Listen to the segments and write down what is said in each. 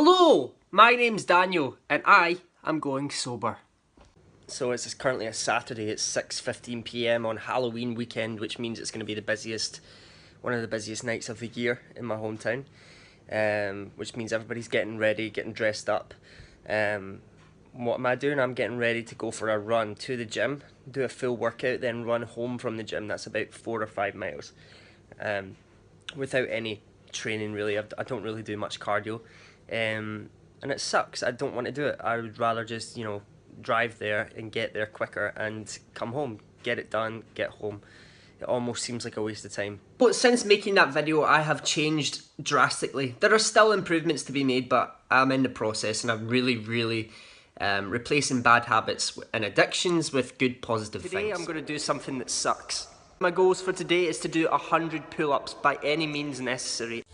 Hello, my name's Daniel and I am going sober. So it's currently a Saturday, it's 6:15 PM on Halloween weekend, which means it's going to be one of the busiest nights of the year in my hometown. Which means everybody's getting ready, getting dressed up. What am I doing? I'm getting ready to go for a run to the gym, do a full workout, then run home from the gym. That's about 4 or 5 miles. Without any training really, I don't really do much cardio. And it sucks. I don't want to do it. I would rather just, drive there and get there quicker and come home, get it done, get home. It almost seems like a waste of time. But since making that video, I have changed drastically. There are still improvements to be made, but I'm in the process and I'm really replacing bad habits and addictions with good positive things. Today I'm going to do something that sucks. My goals for today is to do 100 pull-ups by any means necessary.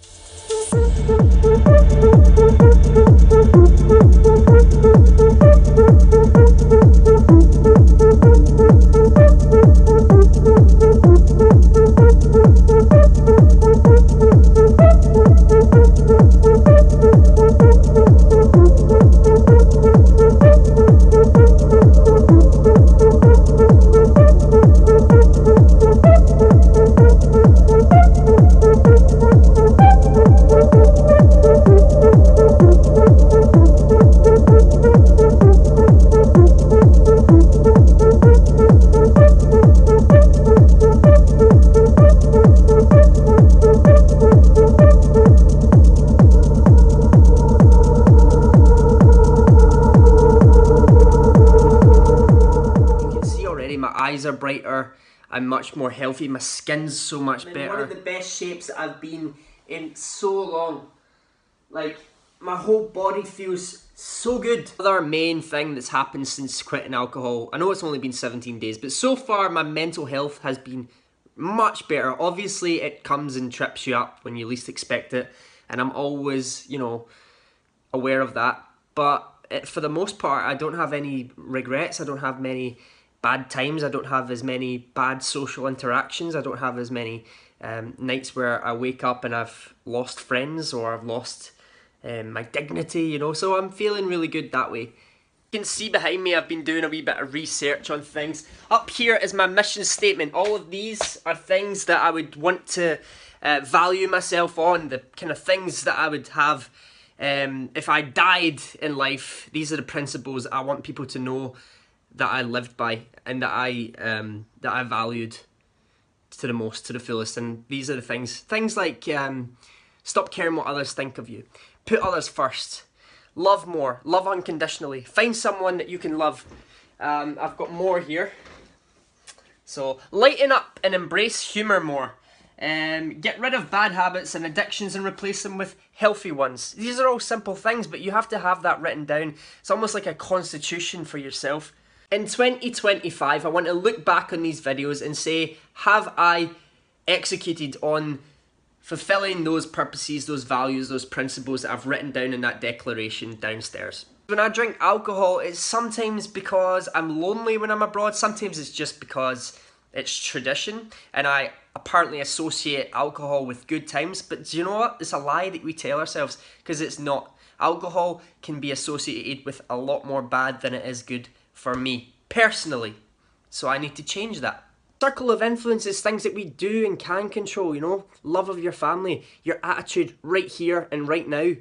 My eyes are brighter, I'm much more healthy, my skin's so much better. One of the best shapes that I've been in so long. Like, my whole body feels so good. Another main thing that's happened since quitting alcohol, I know it's only been 17 days, but so far my mental health has been much better. Obviously it comes and trips you up when you least expect it, and I'm always, aware of that. But for the most part, I don't have any regrets, I don't have many bad times, I don't have as many bad social interactions, I don't have as many nights where I wake up and I've lost friends or I've lost my dignity, so I'm feeling really good that way. You can see behind me I've been doing a wee bit of research on things. Up here is my mission statement. All of these are things that I would want to value myself on, the kind of things that I would have if I died in life. These are the principles I want people to know that I lived by and that I valued to the fullest. And these are the things like stop caring what others think of you, put others first, love more, love unconditionally, find someone that you can love. I've got more here. So lighten up and embrace humor more. Get rid of bad habits and addictions and replace them with healthy ones. These are all simple things, but you have to have that written down. It's almost like a constitution for yourself. In 2025, I want to look back on these videos and say, have I executed on fulfilling those purposes, those values, those principles that I've written down in that declaration downstairs? When I drink alcohol, it's sometimes because I'm lonely when I'm abroad, sometimes it's just because it's tradition, and I apparently associate alcohol with good times, but do you know what? It's a lie that we tell ourselves, because it's not. Alcohol can be associated with a lot more bad than it is good for me, personally. So I need to change that. Circle of influence is things that we do and can control, love of your family, your attitude right here and right now.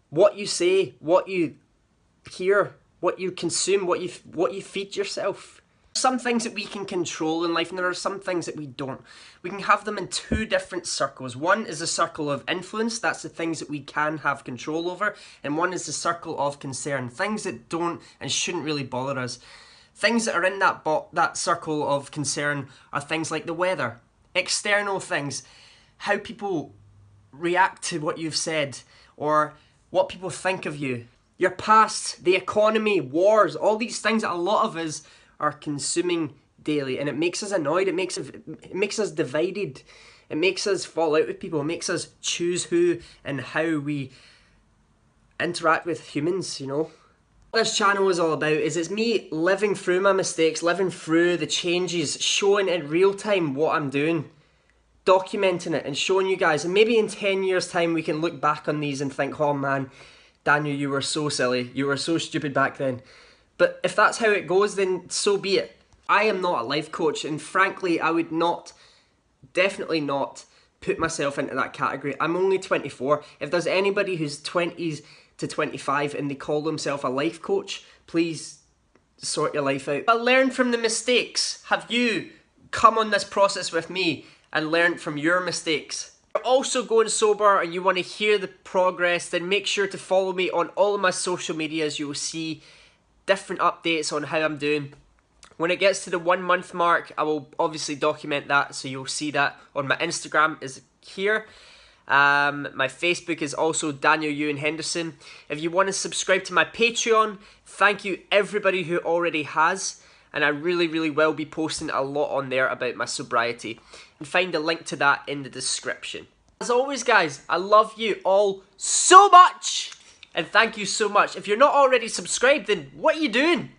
What you say, what you hear, what you consume, what you feed yourself. Some things that we can control in life, and there are some things that we don't. We can have them in two different circles. One is a circle of influence, that's the things that we can have control over, and one is the circle of concern, things that don't and shouldn't really bother us. Things that are in that circle of concern are things like the weather, external things, how people react to what you've said, or what people think of you, your past, the economy, wars, all these things that a lot of us are consuming daily, and it makes us annoyed, it makes us divided, it makes us fall out with people, it makes us choose who and how we interact with humans, What this channel is all about is it's me living through my mistakes, living through the changes, showing in real time what I'm doing, documenting it and showing you guys, and maybe in 10 years time we can look back on these and think, oh man, Daniel, you were so silly. You were so stupid back then. But if that's how it goes, then so be it. I am not a life coach, and frankly, I would not, definitely not, put myself into that category. I'm only 24. If there's anybody who's 20s to 25 and they call themselves a life coach, please sort your life out. But learn from the mistakes. Have you come on this process with me and learned from your mistakes? If you're also going sober and you want to hear the progress, then make sure to follow me on all of my social medias. You will see different updates on how I'm doing. When it gets to the 1 month mark, I will obviously document that, so you'll see that on my Instagram is here. My Facebook is also Daniel Ewan Henderson. If you want to subscribe to my Patreon, thank you everybody who already has, and I really will be posting a lot on there about my sobriety. And find a link to that in the description. As always guys, I love you all so much, and thank you so much. If you're not already subscribed, then what are you doing?